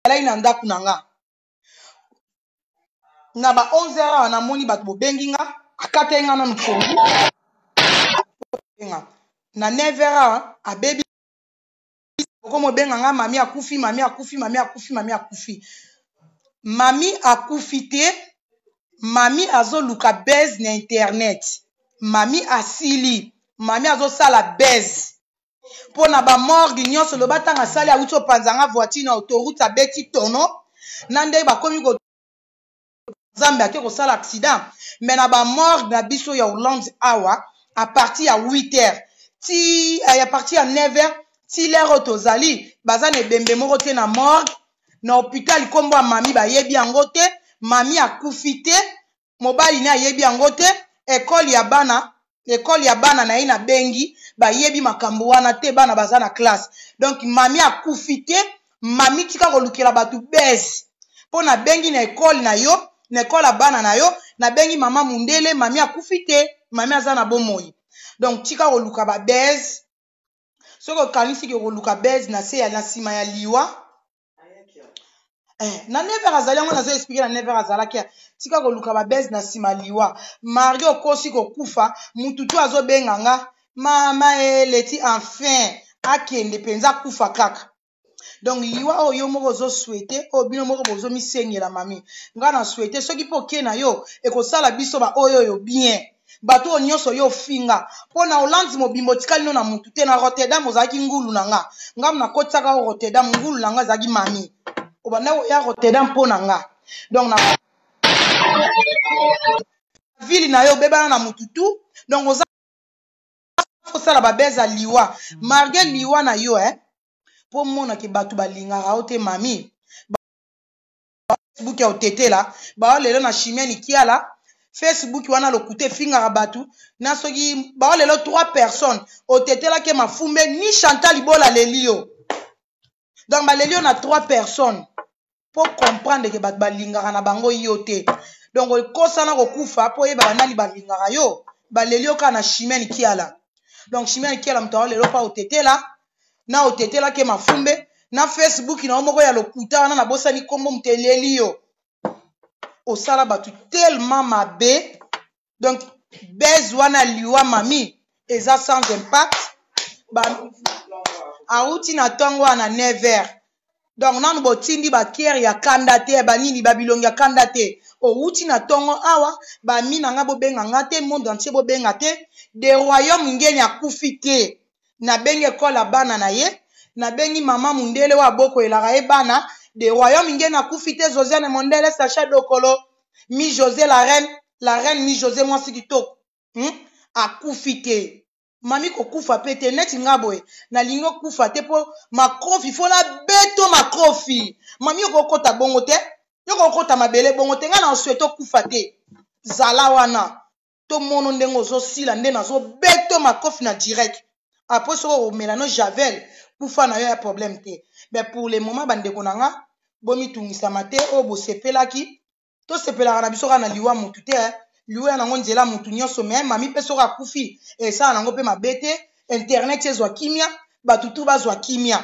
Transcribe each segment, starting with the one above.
na ndako na nga na ba 11h na moni bato bobengi nga akata nga na mfongi na 9h abebi komo benga nga mami akufi mami akufi mami akufi mami akufi mami akufi te mami azoluka base na internet mami asili mami azosala base pona ba morgue nyonso lo batanga sali awuti opanzanga voiture na autoroute abeti tono na nde bakomi ko Zambe ake kosala accident mais na ba morgue na biso ya Hollande awa à partir ya 8h ti à partir ya 9h ti l'heure tozali baza na ebembe moko te na morgue na hôpital kombo ya mami bayebi yango te mami akufi te mobali ne ayebi yango te école ya bana na ye na bengi bayebi makambo wana te bana baza na classe donc mami akufi te mami tika kolukela bato bese mpo na bengi na école na yo na école ya bana na yo na bengi mama mundele mami akufi te mami aza na bomoi donc tika koluka babese soki okanisi ke koluka bese na se ya na nsima ya liwa na 9h azali yango nazo expliquer na 9h azalaki tika koluka babese na nsima liwa mari okosi kokufa mutu tu azobenga nga mama eleti enfin akende mpenza kufa kaka donc liwa oyo yo moko ozoswete oyo bino moko bozomisengela mami nga na swete soki mpo oke na yo ekosala biso ba oyo bien bato oyo nyonso yo finga mpo na Hollande mobimbo tikali no na mutu te na Rotterdam ozalaki ngulu na nga ngamu nakotisaka o Rotterdam ngulu na nga azalaki mami obanda ya Rotterdam mpo na nga donc na ville na yo obebana na mutu tu donc oza kosala babeza liwa marge liwa na yo po mona ke bato balingaka o te mami Facebook ya otetela bao lelo na chimiani kiala Facebook wana lokute fingaka bato na soki bao lelo 3 personnes otetela ke mafumbe ni Chantal Ibola lelio donc balelio na 3 personnes pour comprendre ke bato balingaka na bango yo te donc okosana kokufa po yeba nani balingaka yo balelio ka na chimiani kiala donc chimiani kiala mto lelo pa otetela na otetela ke mafumbe na Facebook na omoko ya lokuta wana na bosani kombo mteleli yo osala batu tellement mabe donc base wana liwa mami eza sans impact auti na tongo wana 9h donc nanu botindi bakiere ya kanda te banini babilongi ya kanda te outi na tongo awa bami na nga bobenga nga te monde entier bobenga te de royaume ngeni akufi te na bengi ekola bana na ye na bengi mama mundele wa boko elaka ye bana de royaume ngeni akufi te Josiane Mondele Sacha Dokolo mi José la reine mi José mwasi kitoko akufi te mami kokufa pe te neti nga boye nalingi okufa te po makrofi fo na beto makrofi mami okokota bongo te yokokota mabele bongo te nga na oswete okufa te zala wana to mono ndenge ozosila nde nazobeto makrofi na direct apres soko omela no javel kufa na yo ya problème te mais pour le moment bandeko na nga bomitungisama te oyo bosepelaki tosepelaka na biso kaka na liwa mutu te liwa nango nzela mutu nyonso me mami mpe soki akufi esala nango mpe mabe te internet ezwa kimia bato tu bazwa kimia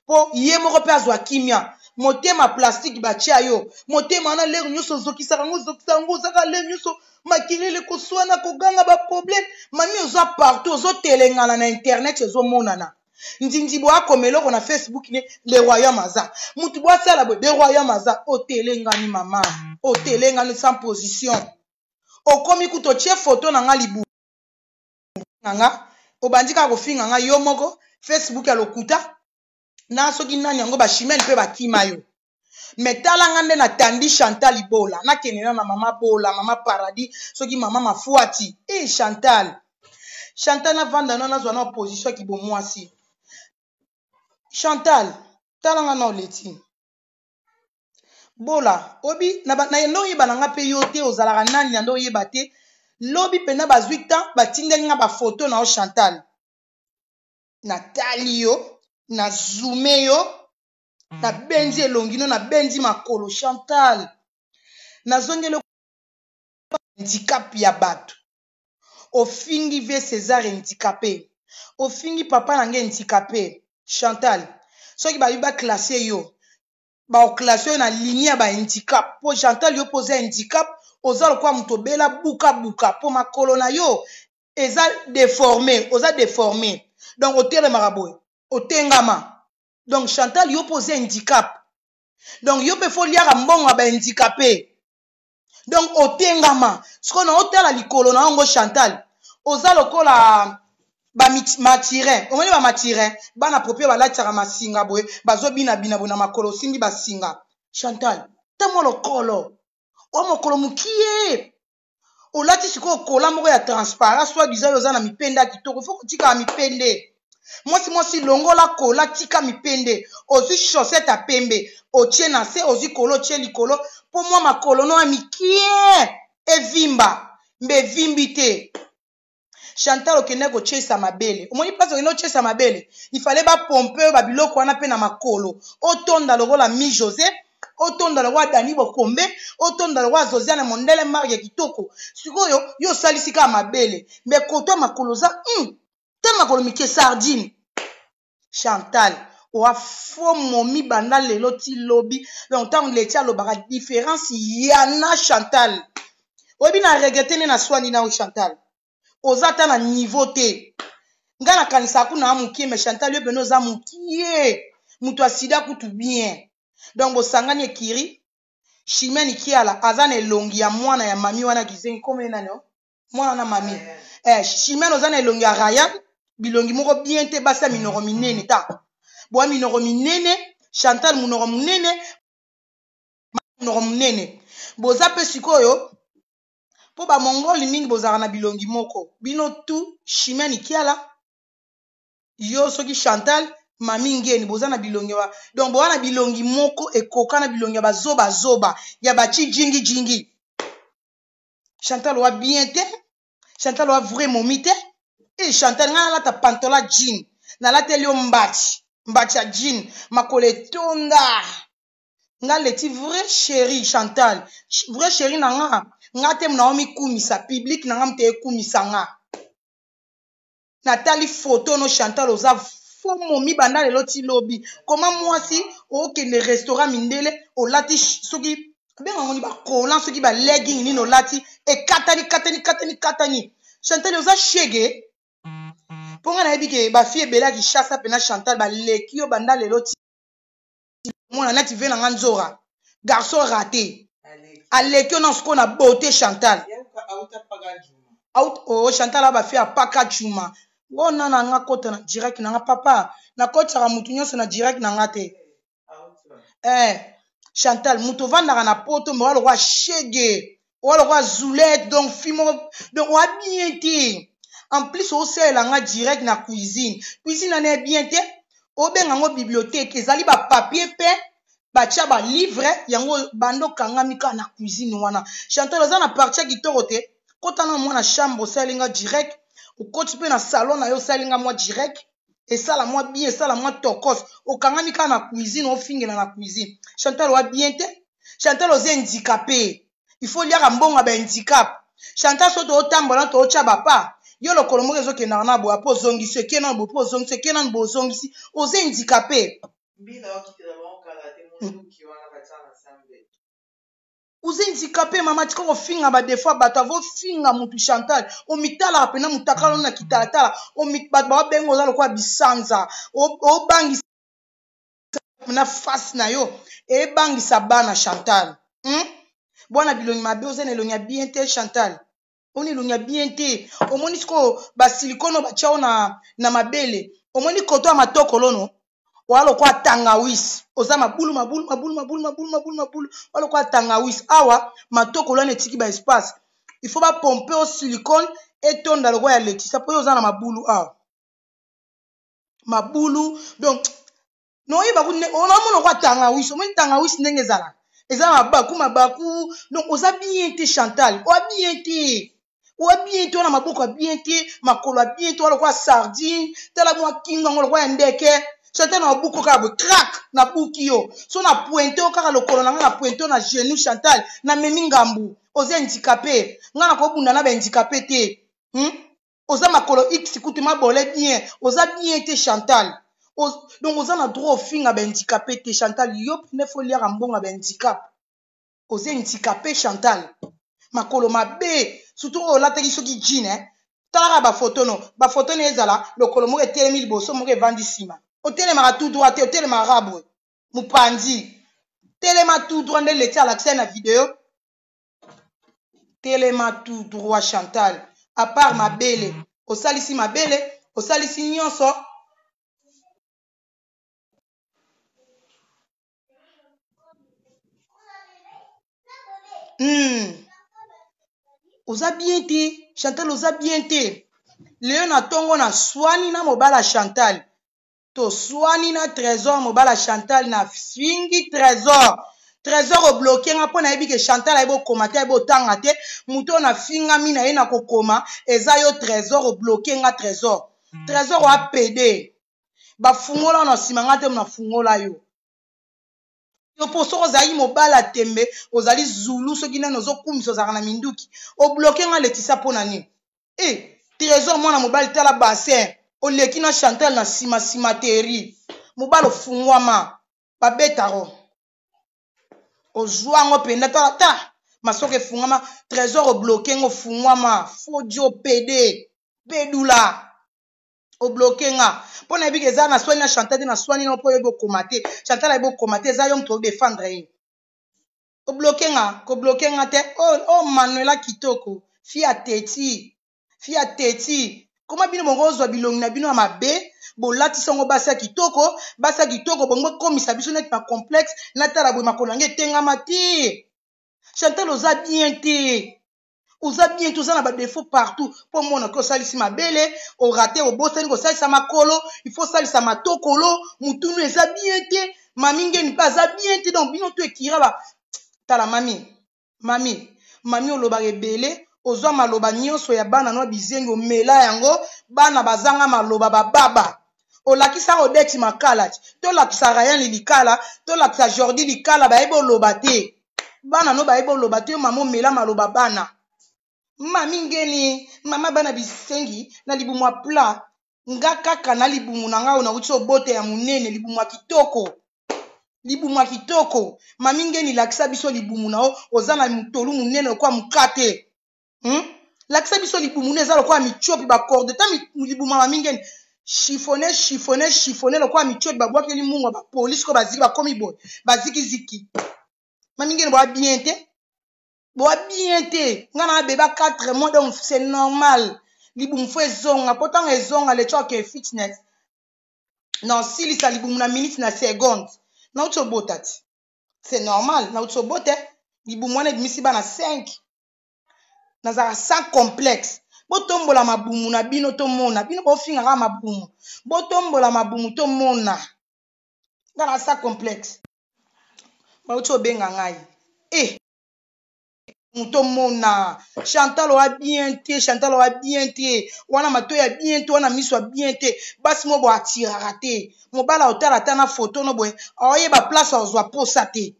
mpo ye moko mpe azwa kimia motema plastique batia yo motema wana lere nyonso ozokisaka yango ozaka lere nyonso makelele koswana koganga baproblème mami ozwa partout ozotelengana na internet ezomonana ndindi bo akoma eloko na Facebook ne le royaume aza mutu bo asala bo le royaume aza otelengani mama otelengani sans position okomi kuto tie photo na nga libu nga obandi kaka kofinga nga yo moko Facebook ya lokuta na soki nani yango bashimeli mpe bakima yo mais tala nga nde natandi Chantal Ibola nakende na mama Bola mama Paradis soki mama Mafuati Chantal navanda no nazwa na opposition ki bomwasi Chantal tala nga na oleti Bola obi na ndo yeba na nga pe yo te ozalaka nani na ndo yeba te lobi pena ba 8 ans batindeli nga ba photo na o Chantal natali yo na zoome yo na benzi elongino na benzi makolo Chantal nazongeli handicap ya bato ofingi ve César handicapé ofingi papa nange handicapé Chantal soki babi ba classé yo baoclassio na ligne ya handicap po Chantal yo pose handicap oza lokwa moto bela buka buka po makolo na yo eza déformé oza déformé donc otelemaka boye otengama donc Chantal yo pose handicap donc yo pe fo liaka mbongo ya bahandicapé donc otengama siko na otala likolo na yango Chantal oza lokola bamatirin omoni bamatirin bana propre balatiaka masinga boye bazobinabina boye na makolo osimbi basinga Chantal tamo lokolo o mokolo mokie olati sikoyo kola moko ya transparent soit disant oza na mipende ya kitoko fo kotikaka mipende mwasi longola kola tika mipende ozwi chaussette ya pembe otie na se ozwi kolo otie likolo mpo mwa makolo no ya mikie evimba mbe evimbi te Chantal okende kochesa mabele omoni place okende ochesa mabele ifale bapompe babiloko wana mpe na makolo otonda lokola mi José otonda lokola Dani Bokombe otonda lokola Josiane Mondele marque kitoko sikoyo yo osalisi kaka mabele mbe koto makolo oza tala makolo mikie sardine Chantal oa fo momi banda lelo ti lobi donc ntango leti alobaka différence yana Chantal oyebi na regrete nde na swani na Chantal oza ata na niveau te nga nakanisa kuna mokie mais Chantal yo pene oza mokie moto asida kutu bien donc bosangani ekiri Chimène Kiala aza na elongi ya mwana ya mami wana kizengi kome nani mwana na mami Chimène oza na elongi ya Ryan bilongi moko bien te basi ya minoko minene ta boya minoko minene Chantal munoko munene boza pe sikoyo po ba mongoli mingi bozaka na bilongi moko bino tu Chimène Kiala yo soki Chantal mami ngeni boza na bilongi wa donc boza na bilongi moko ekoka na bilongi ya bazoba ya bachi jingi Chantal wa bien te Chantal wa vrai momi te et Chantal nga nalata pantola jean nalateli yo mbati ya jean makolo etonda nga leti vrai chéri Chantal vrai chéri na nga te mna omikumisa public na nga mte ekumisa nga natali photo no Chantal oza fo momi banda lelo ti lobi koma mwasi okende restaurant mindele olati soki benga ngoni bakola soki ba legging nini olati ekatani Chantal oza shege ponga na yebi ke bafille ebelaki chassa pena Chantal baleki yo banda lelo ti mona neti ve na nga nzora garçon raté aleki yo na siko na beauté Chantal oh Chantal a bafille apaka chuma ngona na nga kota na direct na nga papa na kota mutu nyonso na direct na nga te Chantal mutu vandaka na poto mwa lokwa shege wala kwa zoulette donc fimo donc wa bien te en plus au sel nga direct na cuisine na bien te obenga ngo bibliothèque ezali ba papier pe ba tia ba livre yango bando kanga mika na cuisine wana Chantal oza na partie kitoko te kota na mwana chambre osalinga direct okoti pe na salon na yo osalinga mwa direct esala mwa bien esala mwa tokos okanga mika na cuisine ofingela na cuisine Chantal wa bien te Chantal oza handicapé il faut liaka mbongo ba handicap Chantal soto otambola to ocha bapa yo lokolo moko ezokendaka na boya po ozongisi ekena bo po ozongisi ekena bo ozongisi oza handicapé oza handicapé mama tika kofinga ba des fois bato avofinga mutu Chantal omitalaka pena mutakala na kitalatala bato babenga oza lokola bisanza obangisa na face na yo ebangisa bana Chantal bwana bilongi mabe oza na elongi ya bien te Chantal oni elongi ya bien te omoni siko basilikono batiao na mabele omoni koto ya matoko lono wala lokwa tangawisi oza mabulu wala lokwa tangawisi awa matoko lwana etiki ba espace il faut ba pomper au silicone etonda lokwa ya letisa po oza na mabulu awa mabulu donc noyeba onamona kwa tangawisi omoni tangawisi ndenge ezala eza mabaku donc oza bien te Chantal oa bien te wana maboko ya bien te makolo ya bien te wala kwa sardine tala mwa kingo ngo lokwa ya ndeke Chantal na mabuko kaka boye crack na buki yo so na pointe kaka lokolo na nga na pointe na genou Chantal na memi ngambu oza handicapé nga na kobunda na ba handicapé te oza makolo x kutu mabole bien oza bien te Chantal donc oza na droit ofinga handicapé te Chantal yo ne faut lire mbonga handicap oza handicapé Chantal makolo mabe surtout olataki soki jean talaka bafoto no bafoto ne ezala lokolo moko etelemi liboso moko evandi nsima otelemaka tout droit te otelemaka rabwe mopanzi telema tout droit nde leti alakisa na video telema tout droit Chantal à part mabele osalisi mabele osalisi nyonso oza bien te Chantal oza bien te leo na tongo na swani na mobala Chantal to swani na trésor mobala Chantal na fingi trésor obloke nga mpo nayebi ke Chantal ayebi okoma te ayebi otanga te moto na fingami na ye na kokoma eza yo trésor obloke nga trésor oapede bafungola na nsima nga te mona fungola yo mpo soki ozali mobala tembe ozali zulu soki nani ozokumisa ozalaka na minduki obloke nga letisa mpo na nini trésor mwana mobali tala bassin oleki na Chantal na nsima teri mobali ofungwama babetaro ozwango mpenza tala masoki efungwama trésor obloke nga ofungwama fodi opede bedula obloke nga mpo na yebi eza na swani na Chantal te na swani na mpo yebi okoma te Chantal ayebi okoma te eza yo moto odefendre ye obloke nga te Manuela kitoko fi ya teti koma bino bongo ozwa bilongi na bino ya mabe bolatisa ngo basi ya kitoko bongo komisa biso neti na complexe natala boye makolo yango etengama te Chantal oza bien te oza na badefo partout mpo mona ke osalisi mabele orate obosani kosalisa makolo ifo osalisa matokolo mutunu eza bien te mami ngeni mpe aza bien te donc bino to ekira tala mami olobaka ebele ozwa maloba nyonso ya bana no bizengi omela yango bana bazanga maloba bababa olakisa Odette makala tolakisa Ryan likala tolakisa Jordi likala bayebi oloba te bana no bayebi oloba te yo mama omela maloba bana mami ngeni mama bana bisengi na libumu ya pla nga kaka na libumu na nga ona uti obote ya munene libumu ya kitoko mami ngeni lakisa biso libumu na oza na mutolu munene okwa mukate lakisa biso libumu ne eza lokwa michopi bakorde ta libumu mami ngeni chifone lokwa michopi babwakeli mungu bapolisi ko baziki bakomi boye bazikiziki mami ngeni boa bien te nga na beba 4 mois donc c'est normal libumu fo ezonga po ntango ezonga le choke fitness na osilisa libumu na minute na seconde nauti obota ti c'est normal nauti obote libumu wana ebimisi bana 5 nazala sans complexe botombola mabumu na bino tomona bino bofinga kaka mabumu botombola mabumu tomona nga na sans complexe bauti obenga ngai tomona Chantal oa bien te wana mato ya bien te wana miso ya bien te basi mo bo atiraka te mobala otala ata na foto no boye aoyeba place ozwa posa te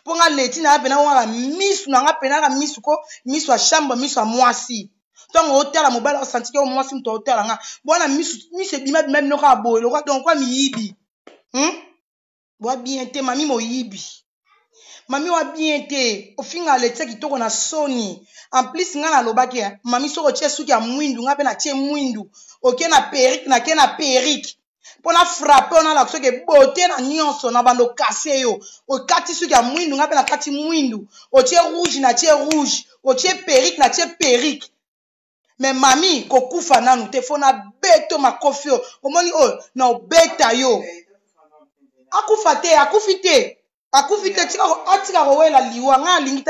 mpo nga leti na ya pena waka misu na nga pena ka misu ko misu ya chambre misu ya mwasi ntango otala mobala osanti ke mwasi moto otala nga bwana misu ebima bino kaka boye lokwa donc kwa miyibi boa bien te mami moyibi mami wa bien te ofinga leti kitoko na soni en plus nga nalobaki mami soko otie suki ya mwindu nga mpe natie mwindu oke na perike nake na perike mpo na frappe ona la soki ebote na nyonso na bando kase yo okati suki ya mwindu nga mpe nakati mwindu otie rouge natie rouge otie perike natie perike me mami kokufa nanu te fo na beto makofi yo omoni oyo na obeta yo akufi te atika kowela liwa nga alingi